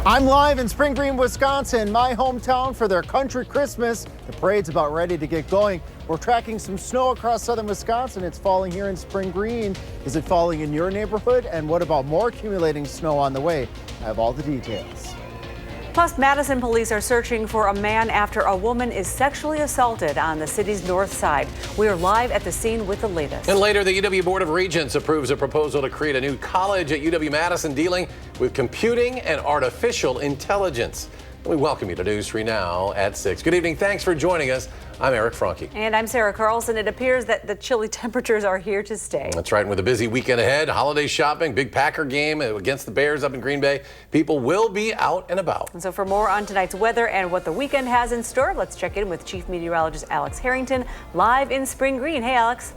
I'm live in Spring Green, Wisconsin, my hometown, for their Country Christmas. The parade's about ready to get going. We're tracking some snow across southern Wisconsin. It's falling here in Spring Green. Is it falling in your neighborhood? And what about more accumulating snow on the way? I have all the details. Plus, Madison police are searching for a man after a woman is sexually assaulted on the city's north side. We are live at the scene with the latest. And later, the UW Board of Regents approves a proposal to create a new college at UW-Madison dealing with computing and artificial intelligence. We welcome you to News 3 Now at 6. Good evening. Thanks for joining us. I'm Eric Franke. And I'm Sarah Carlson. It appears that the chilly temperatures are here to stay. That's right. And with a busy weekend ahead, holiday shopping, big Packer game against the Bears up in Green Bay, people will be out and about. And so for more on tonight's weather and what the weekend has in store, let's check in with Chief Meteorologist Alex Harrington live in Spring Green. Hey, Alex.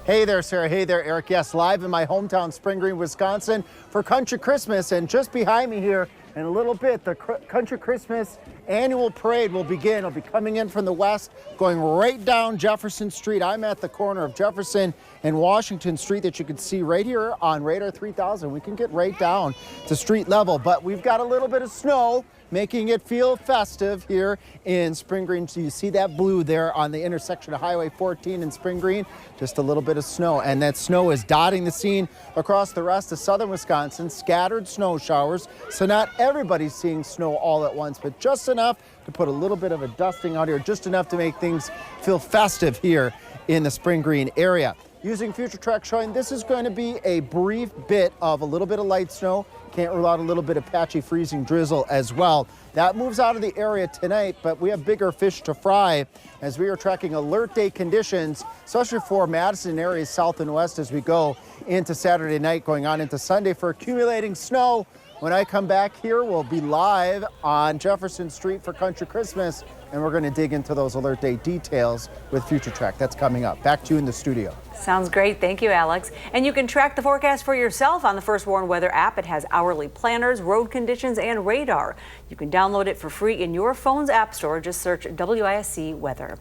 Hey there, Sarah. Hey there, Eric. Yes, live in my hometown, Spring Green, Wisconsin, for Country Christmas. And just behind me here in a little bit, the Country Christmas annual parade will begin. It'll be coming in from the west, going right down Jefferson Street. I'm at the corner of Jefferson and Washington Street that you can see right here on Radar 3000. We can get right down to street level, but we've got a little bit of snow, making it feel festive here in Spring Green. So you see that blue there on the intersection of Highway 14 and Spring Green, just a little bit of snow. And that snow is dotting the scene across the rest of southern Wisconsin, scattered snow showers. So not everybody's seeing snow all at once, but just enough to put a little bit of a dusting out here, just enough to make things feel festive here in the Spring Green area. Using Future Track showing this is going to be a brief bit of a little bit of light snow. Can't rule out a little bit of patchy freezing drizzle as well. That moves out of the area tonight, but we have bigger fish to fry as we are tracking alert day conditions, especially for Madison areas south and west as we go into Saturday night, going on into Sunday for accumulating snow. When I come back here, we'll be live on Jefferson Street for Country Christmas, and we're going to dig into those alert day details with Future Track. That's coming up. Back to you in the studio. Sounds great. Thank you, Alex. And you can track the forecast for yourself on the First Warn Weather app. It has hourly planners, road conditions, and radar. You can download it for free in your phone's app store. Just search WISC Weather.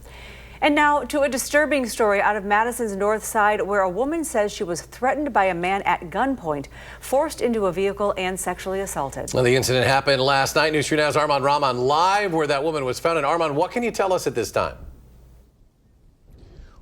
And now to a disturbing story out of Madison's north side, where a woman says she was threatened by a man at gunpoint, forced into a vehicle, and sexually assaulted. Well, the incident happened last night. News 3 Now's Armand Rahman live where that woman was found. And Armand, what can you tell us at this time?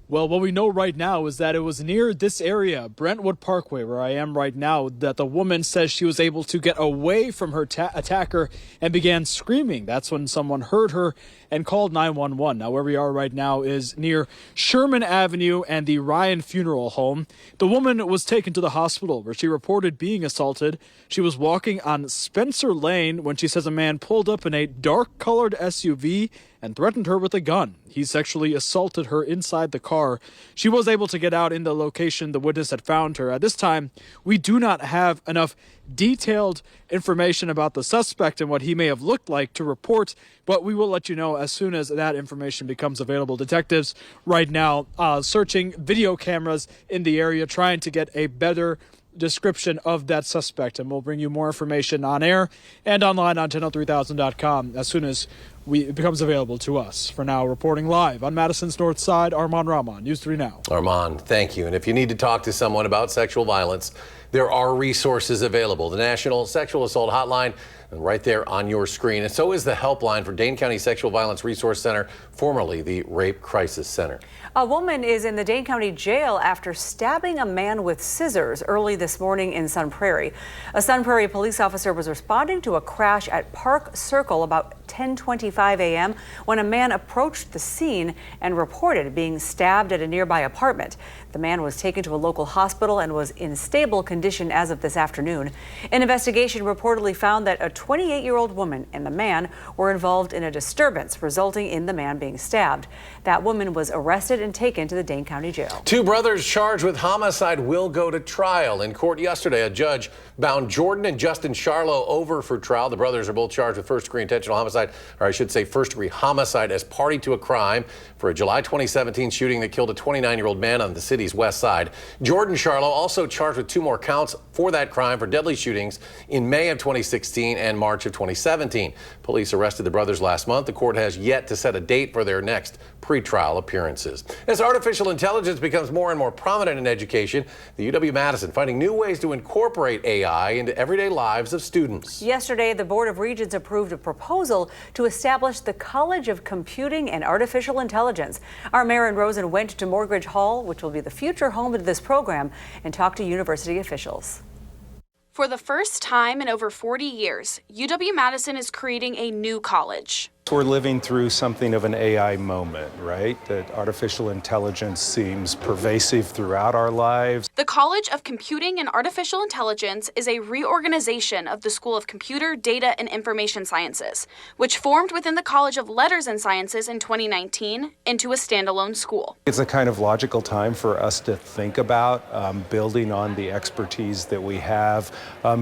Well, what we know right now is that it was near this area, Brentwood Parkway, where I am right now, that the woman says she was able to get away from her attacker and began screaming. That's when someone heard her and called 911. Now, where we are right now is near Sherman Avenue and the Ryan Funeral Home. The woman was taken to the hospital where she reported being assaulted. She was walking on Spencer Lane when she says a man pulled up in a dark-colored SUV and threatened her with a gun. He sexually assaulted her inside the car. She was able to get out in the location the witness had found her. At this time, we do not have enough detailed information about the suspect and what he may have looked like to report, but we will let you know as soon as that information becomes available. Detectives right now searching video cameras in the area, trying to get a better description of that suspect, and we'll bring you more information on air and online on channel3000.com as soon as it becomes available to us. For now, reporting live on Madison's north side, Armand Rahman, News 3 Now. Armand, thank you. And if you need to talk to someone about sexual violence, there are resources available. The National Sexual Assault Hotline, and right there on your screen. And so is the helpline for Dane County Sexual Violence Resource Center, formerly the Rape Crisis Center. A woman is in the Dane County Jail after stabbing a man with scissors early this morning in Sun Prairie. A Sun Prairie police officer was responding to a crash at Park Circle about 10:25 a.m. when a man approached the scene and reported being stabbed at a nearby apartment. The man was taken to a local hospital and was in stable condition as of this afternoon. An investigation reportedly found that a 28-year-old woman and the man were involved in a disturbance, resulting in the man being stabbed. That woman was arrested and taken to the Dane County Jail. Two brothers charged with homicide will go to trial. In court yesterday, a judge bound Jordan and Justin Charlo over for trial. The brothers are both charged with first-degree intentional homicide, or I should say first-degree homicide as party to a crime for a July 2017 shooting that killed a 29-year-old man on the city's west side. Jordan Charlo also charged with two more counts for that crime for deadly shootings in May of 2016 and March of 2017. Police arrested the brothers last month. The court has yet to set a date for their next pretrial appearances. As artificial intelligence becomes more and more prominent in education, the UW-Madison finding new ways to incorporate AI into everyday lives of students. Yesterday, the Board of Regents approved a proposal to establish the College of Computing and Artificial Intelligence. Our Maren Rosen went to Morgridge Hall, which will be the future home of this program, and talked to university officials. For the first time in over 40 years, UW-Madison is creating a new college. We're living through something of an AI moment, right? That artificial intelligence seems pervasive throughout our lives. The College of Computing and Artificial Intelligence is a reorganization of the School of Computer, Data, and Information Sciences, which formed within the College of Letters and Sciences in 2019 into a standalone school. It's a kind of logical time for us to think about building on the expertise that we have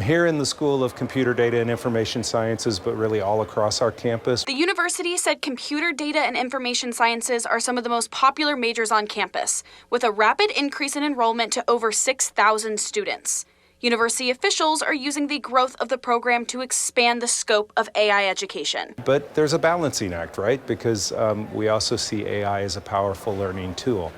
here in the School of Computer, Data, and Information Sciences, but really all across our campus. The university said computer data and information sciences are some of the most popular majors on campus, with a rapid increase in enrollment to over 6,000 students. University officials are using the growth of the program to expand the scope of AI education. But there's a balancing act, right? Because we also see AI as a powerful learning tool.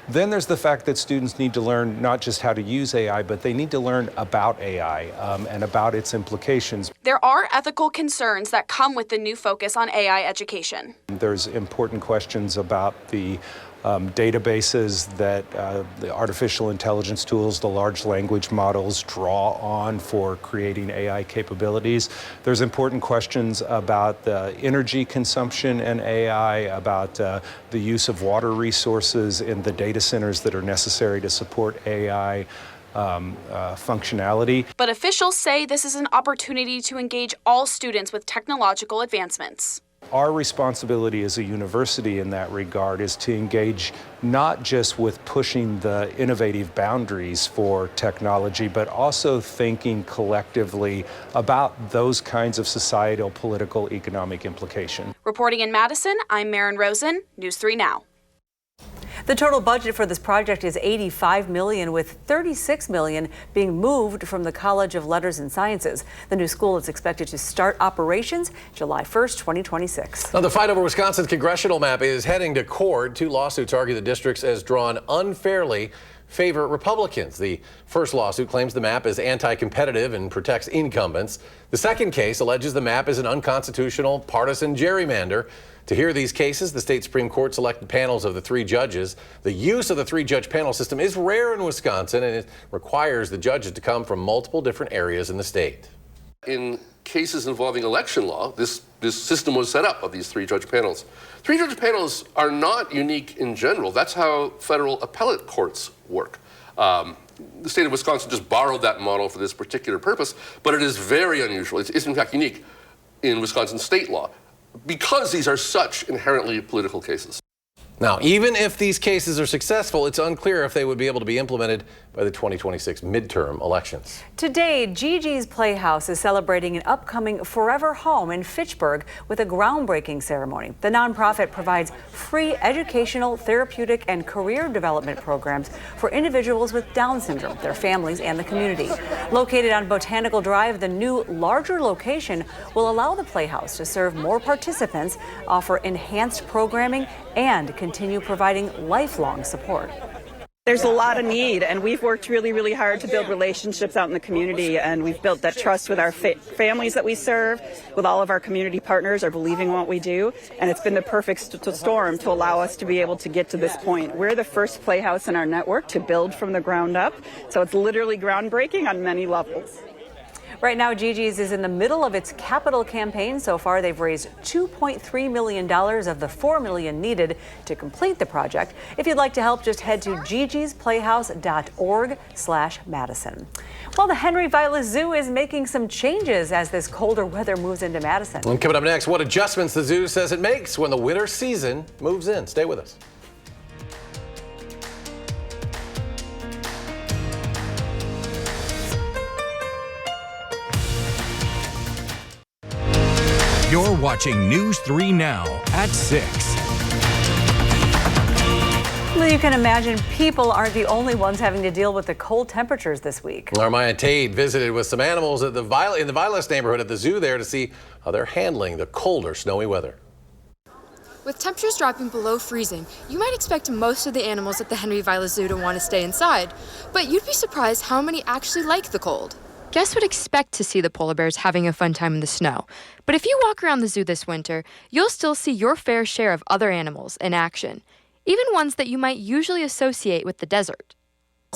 Then there's the fact that students need to learn not just how to use AI, but they need to learn about AI and about its implications. There are ethical concerns that come with the new focus on AI education. There's important questions about the databases that the artificial intelligence tools, the large language models draw on for creating AI capabilities. There's important questions about the energy consumption in AI, about the use of water resources in the data centers that are necessary to support AI functionality. But officials say this is an opportunity to engage all students with technological advancements. Our responsibility as a university in that regard is to engage not just with pushing the innovative boundaries for technology, but also thinking collectively about those kinds of societal, political, economic implications. Reporting in Madison, I'm Maren Rosen, News 3 Now. The total budget for this project is $85 million, with $36 million being moved from the College of Letters and Sciences. The new school is expected to start operations July 1st, 2026. Now, the fight over Wisconsin's congressional map is heading to court. Two lawsuits argue the districts as drawn unfairly favor Republicans. The first lawsuit claims the map is anti-competitive and protects incumbents. The second case alleges the map is an unconstitutional partisan gerrymander. To hear these cases, the state Supreme Court selected panels of the three judges. The use of the three-judge panel system is rare in Wisconsin, and it requires the judges to come from multiple different areas in the state. In cases involving election law, this system was set up of these three-judge panels. Three-judge panels are not unique in general. That's how federal appellate courts work. The state of Wisconsin just borrowed that model for this particular purpose, but it is very unusual. It's in fact unique in Wisconsin state law, because these are such inherently political cases. Now, even if these cases are successful, it's unclear if they would be able to be implemented by the 2026 midterm elections. Today, Gigi's Playhouse is celebrating an upcoming Forever Home in Fitchburg with a groundbreaking ceremony. The nonprofit provides free educational, therapeutic, and career development programs for individuals with Down syndrome, their families, and the community. Located on Botanical Drive, the new, larger location will allow the Playhouse to serve more participants, offer enhanced programming, and continue providing lifelong support. There's a lot of need, and we've worked really, really hard to build relationships out in the community, and we've built that trust with our families that we serve, with all of our community partners are believing in what we do, and it's been the perfect storm to allow us to be able to get to this point. We're the first Playhouse in our network to build from the ground up, so it's literally groundbreaking on many levels. Right now, Gigi's is in the middle of its capital campaign. So far, they've raised $2.3 million of the $4 million needed to complete the project. If you'd like to help, just head to gigisplayhouse.org/Madison. Well, the Henry Vilas Zoo is making some changes as this colder weather moves into Madison. And coming up next, what adjustments the zoo says it makes when the winter season moves in. Stay with us. You're watching News 3 Now at 6. Well, you can imagine people aren't the only ones having to deal with the cold temperatures this week. Our Maya Tate visited with some animals at in the Vilas neighborhood at the zoo there to see how they're handling the colder, snowy weather. With temperatures dropping below freezing, you might expect most of the animals at the Henry Vilas Zoo to want to stay inside, but you'd be surprised how many actually like the cold. Guests would expect to see the polar bears having a fun time in the snow, but if you walk around the zoo this winter, you'll still see your fair share of other animals in action, even ones that you might usually associate with the desert.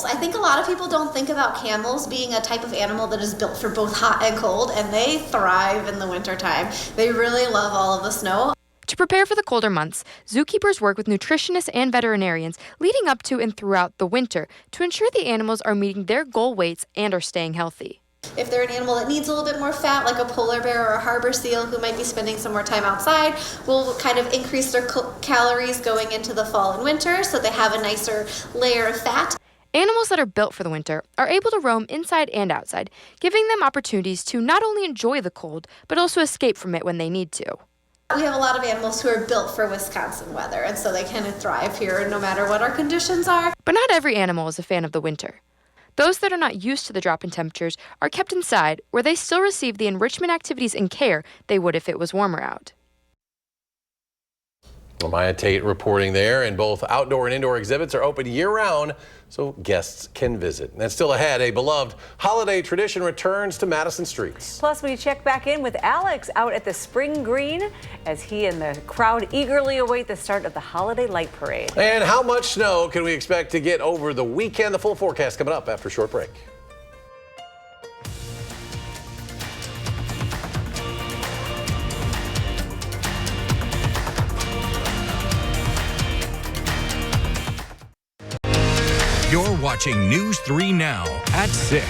I think a lot of people don't think about camels being a type of animal that is built for both hot and cold, and they thrive in the wintertime. They really love all of the snow. To prepare for the colder months, zookeepers work with nutritionists and veterinarians leading up to and throughout the winter to ensure the animals are meeting their goal weights and are staying healthy. If they're an animal that needs a little bit more fat, like a polar bear or a harbor seal who might be spending some more time outside, we'll kind of increase their calories going into the fall and winter so they have a nicer layer of fat. Animals that are built for the winter are able to roam inside and outside, giving them opportunities to not only enjoy the cold, but also escape from it when they need to. We have a lot of animals who are built for Wisconsin weather, and so they kind of thrive here no matter what our conditions are. But not every animal is a fan of the winter. Those that are not used to the drop in temperatures are kept inside, where they still receive the enrichment activities and care they would if it was warmer out. Well, Maya Tate reporting there, and both outdoor and indoor exhibits are open year-round, so guests can visit. And still ahead, a beloved holiday tradition returns to Madison streets. Plus, we check back in with Alex out at the Spring Green as he and the crowd eagerly await the start of the Holiday Light Parade. And how much snow can we expect to get over the weekend? The full forecast coming up after a short break. You're watching News 3 Now at 6.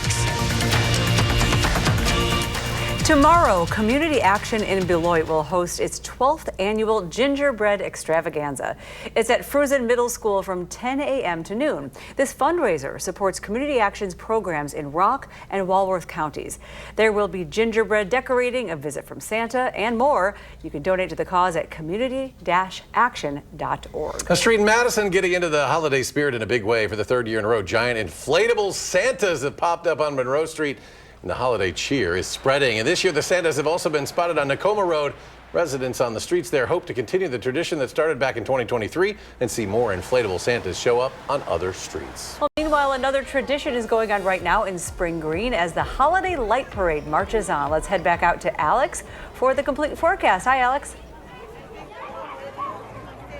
Tomorrow, Community Action in Beloit will host its 12th annual Gingerbread Extravaganza. It's at Fruzen Middle School from 10 a.m. to noon. This fundraiser supports Community Action's programs in Rock and Walworth counties. There will be gingerbread decorating, a visit from Santa, and more. You can donate to the cause at community-action.org. A street in Madison getting into the holiday spirit in a big way for the third year in a row. Giant inflatable Santas have popped up on Monroe Street. And the holiday cheer is spreading. And this year, the Santas have also been spotted on Nakoma Road. Residents on the streets there hope to continue the tradition that started back in 2023 and see more inflatable Santas show up on other streets. Well, meanwhile, another tradition is going on right now in Spring Green as the Holiday Light Parade marches on. Let's head back out to Alex for the complete forecast. Hi, Alex.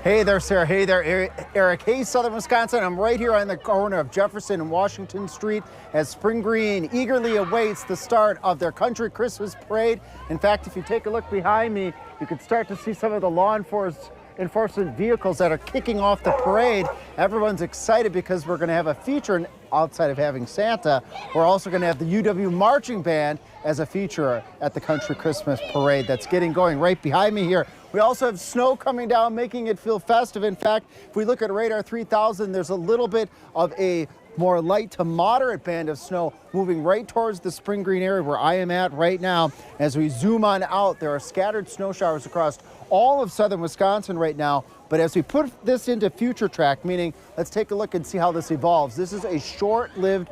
Hey there, Sarah. Hey there, Eric. Hey, Southern Wisconsin. I'm right here on the corner of Jefferson and Washington Street as Spring Green eagerly awaits the start of their Country Christmas Parade. In fact, if you take a look behind me, you can start to see some of the law enforcement vehicles that are kicking off the parade. Everyone's excited because we're going to have a feature outside of having Santa. We're also going to have the UW Marching Band as a feature at the Country Christmas Parade that's getting going right behind me here. We also have snow coming down, making it feel festive. In fact, if we look at Radar 3000, there's a little bit of a more light to moderate band of snow moving right towards the Spring Green area where I am at right now. As we zoom on out, there are scattered snow showers across all of southern Wisconsin right now. But as we put this into future track, meaning let's take a look and see how this evolves. This is a short-lived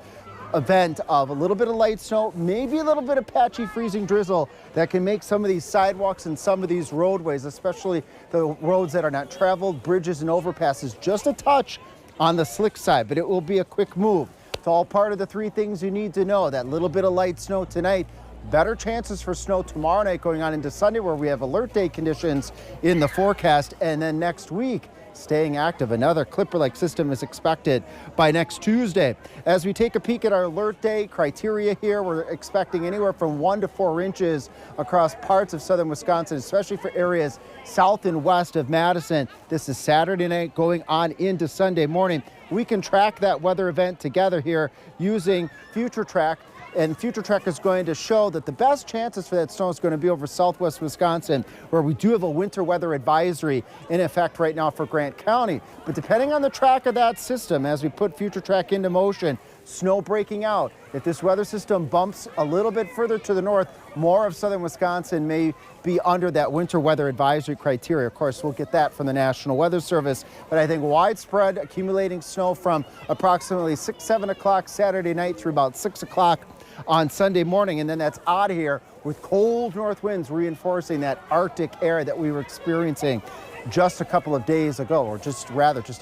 event of a little bit of light snow, maybe a little bit of patchy freezing drizzle that can make some of these sidewalks and some of these roadways, especially the roads that are not traveled, bridges and overpasses, just a touch on the slick side, but it will be a quick move. It's all part of the three things you need to know. That little bit of light snow tonight, better chances for snow tomorrow night going on into Sunday where we have alert day conditions in the forecast, and then next week staying active. Another Clipper-like system is expected by next Tuesday. As we take a peek at our alert day criteria here, we're expecting anywhere from 1 to 4 inches across parts of southern Wisconsin, especially for areas south and west of Madison. This is Saturday night going on into Sunday morning. We can track that weather event together here using FutureTrack. And FutureTrack is going to show that the best chances for that snow is going to be over southwest Wisconsin, where we do have a winter weather advisory in effect right now for Grant County. But depending on the track of that system, as we put FutureTrack into motion, snow breaking out. If this weather system bumps a little bit further to the north, more of southern Wisconsin may be under that winter weather advisory criteria. Of course, we'll get that from the National Weather Service. But I think widespread accumulating snow from approximately 7 o'clock Saturday night through about 6 o'clock on Sunday morning. And then that's odd here with cold north winds reinforcing that Arctic air that we were experiencing just a couple of days ago, or just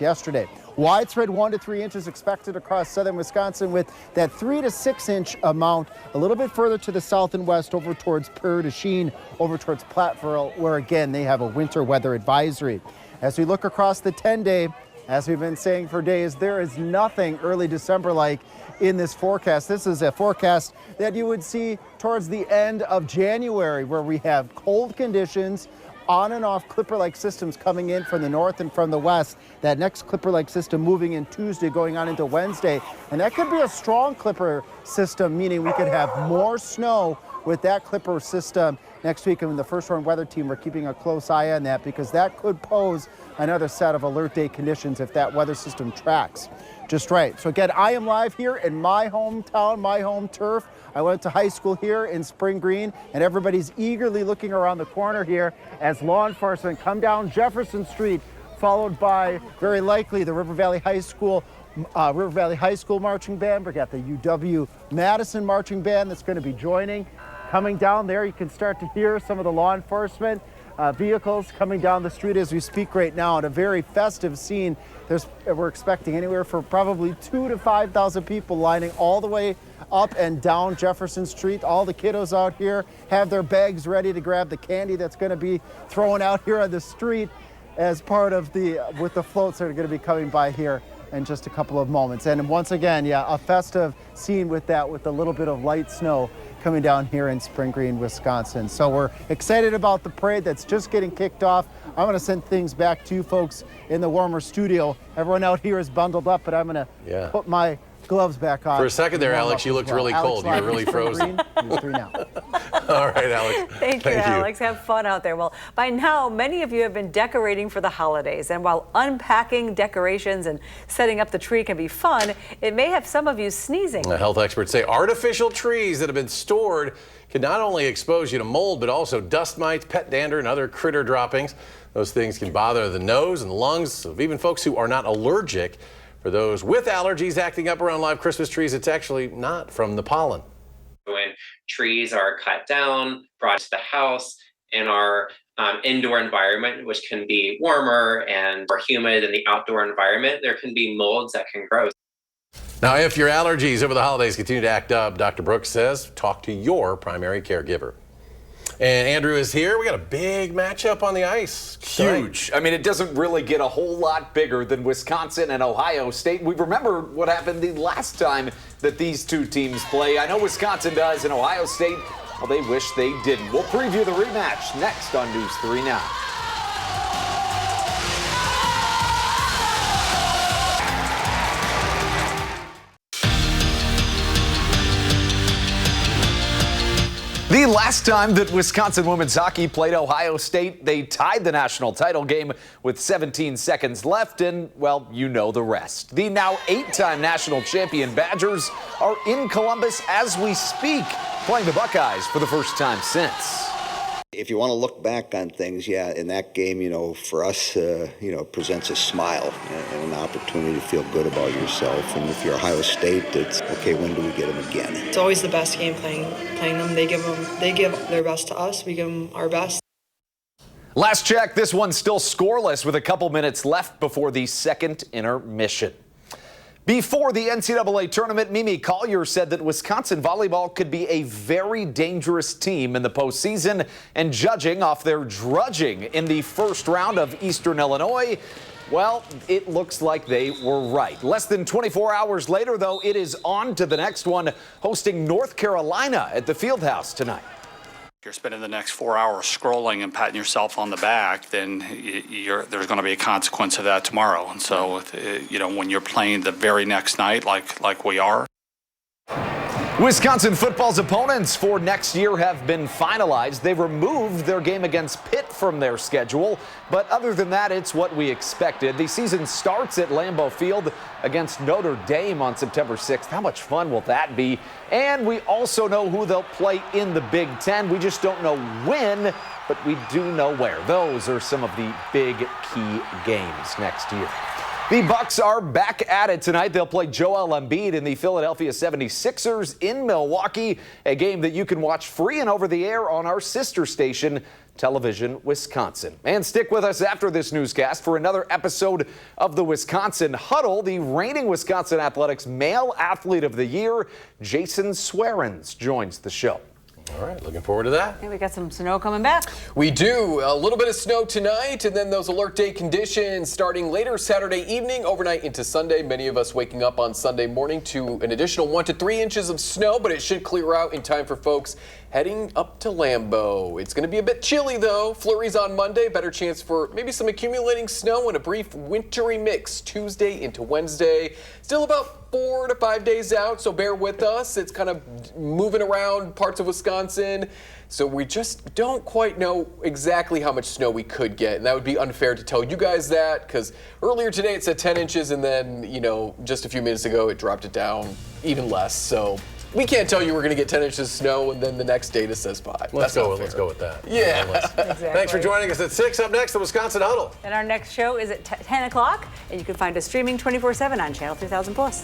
yesterday. Widespread 1 to 3 inches expected across southern Wisconsin, with that 3 to 6 inch amount a little bit further to the south and west over towards Prairie du Chien, over towards Platteville, where again they have a winter weather advisory. As we look across the 10-day, as we've been saying for days, there is nothing early December-like in this forecast. This is a forecast that you would see towards the end of January, where we have cold conditions, on and off Clipper-like systems coming in from the north and from the west. That next Clipper-like system moving in Tuesday, going on into Wednesday. And that could be a strong Clipper system, meaning we could have more snow with that Clipper system next week. And the First Warn Weather Team, we're keeping a close eye on that, because that could pose another set of alert day conditions if that weather system tracks just right. So again, I am live here in my hometown, my home turf. I went to high school here in Spring Green, and everybody's eagerly looking around the corner here as law enforcement come down Jefferson Street, followed by very likely the River Valley High School marching band. We got the UW-Madison marching band that's going to be joining. Coming down there, you can start to hear some of the law enforcement vehicles coming down the street as we speak right now, at a very festive scene. We're expecting anywhere for probably 2,000 to 5,000 people lining all the way up and down Jefferson Street. All the kiddos out here have their bags ready to grab the candy that's going to be thrown out here on the street as part of with the floats that are going to be coming by here in just a couple of moments. And once again, a festive scene with that, with a little bit of light snow coming down here in Spring Green, Wisconsin. So we're excited about the parade that's just getting kicked off. I'm going to send things back to you folks in the warmer studio. Everyone out here is bundled up, but I'm going to put my gloves back on. For a second there, Alex, you looked really cold. You were really frozen. News 3 Now. All right, Alex. Thank you, Alex. Have fun out there. Well, by now, many of you have been decorating for the holidays. And while unpacking decorations and setting up the tree can be fun, it may have some of you sneezing. The health experts say artificial trees that have been stored can not only expose you to mold, but also dust mites, pet dander, and other critter droppings. Those things can bother the nose and the lungs of even folks who are not allergic. For those with allergies acting up around live Christmas trees, it's actually not from the pollen. When trees are cut down, brought to the house in our indoor environment, which can be warmer and more humid than the outdoor environment, there can be molds that can grow. Now, if your allergies over the holidays continue to act up, Dr. Brooks says talk to your primary caregiver. And Andrew is here. We got a big matchup on the ice. Huge. I mean, it doesn't really get a whole lot bigger than Wisconsin and Ohio State. We remember what happened the last time that these two teams play. I know Wisconsin does, and Ohio State, well, they wish they didn't. We'll preview the rematch next on News 3 Now. The last time that Wisconsin women's hockey played Ohio State, they tied the national title game with 17 seconds left, and, well, you know the rest. The now 8-time national champion Badgers are in Columbus as we speak, playing the Buckeyes for the first time since. If you want to look back on things, in that game, for us, presents a smile and an opportunity to feel good about yourself. And if you're Ohio State, it's, okay, when do we get them again? It's always the best game playing them. They give their best to us. We give them our best. Last check, this one's still scoreless with a couple minutes left before the second intermission. Before the NCAA tournament, Mimi Collier said that Wisconsin volleyball could be a very dangerous team in the postseason, and judging off their drudging in the first round of Eastern Illinois, well, it looks like they were right. Less than 24 hours later, though, it is on to the next one, hosting North Carolina at the Fieldhouse tonight. If you're spending the next 4 hours scrolling and patting yourself on the back, then there's going to be a consequence of that tomorrow. And so, when you're playing the very next night, like we are. Wisconsin football's opponents for next year have been finalized. They removed their game against Pitt from their schedule, but other than that, it's what we expected. The season starts at Lambeau Field against Notre Dame on September 6th. How much fun will that be? And we also know who they'll play in the Big Ten. We just don't know when, but we do know where. Those are some of the big key games next year. The Bucks are back at it tonight. They'll play Joel Embiid in the Philadelphia 76ers in Milwaukee, a game that you can watch free and over the air on our sister station, Television Wisconsin. And stick with us after this newscast for another episode of the Wisconsin Huddle. The reigning Wisconsin Athletics Male Athlete of the Year, Jason Swearens, joins the show. All right, looking forward to that. And we got some snow coming back. We do. A little bit of snow tonight, and then those alert day conditions starting later Saturday evening, overnight into Sunday. Many of us waking up on Sunday morning to an additional 1 to 3 inches of snow, but it should clear out in time for folks heading up to Lambeau. It's going to be a bit chilly, though. Flurries on Monday, better chance for maybe some accumulating snow and a brief wintry mix Tuesday into Wednesday. Still about 4 to 5 days out, so bear with us. It's kind of moving around parts of Wisconsin, so we just don't quite know exactly how much snow we could get, and that would be unfair to tell you guys that, because earlier today it said 10 inches, and then, just a few minutes ago it dropped it down even less, so we can't tell you we're going to get 10 inches of snow, and then the next data says 5. Let's go with that. Yeah. Exactly. Thanks for joining us at 6. Up next, the Wisconsin Huddle. And our next show is at 10 o'clock, and you can find us streaming 24/7 on Channel 3000+.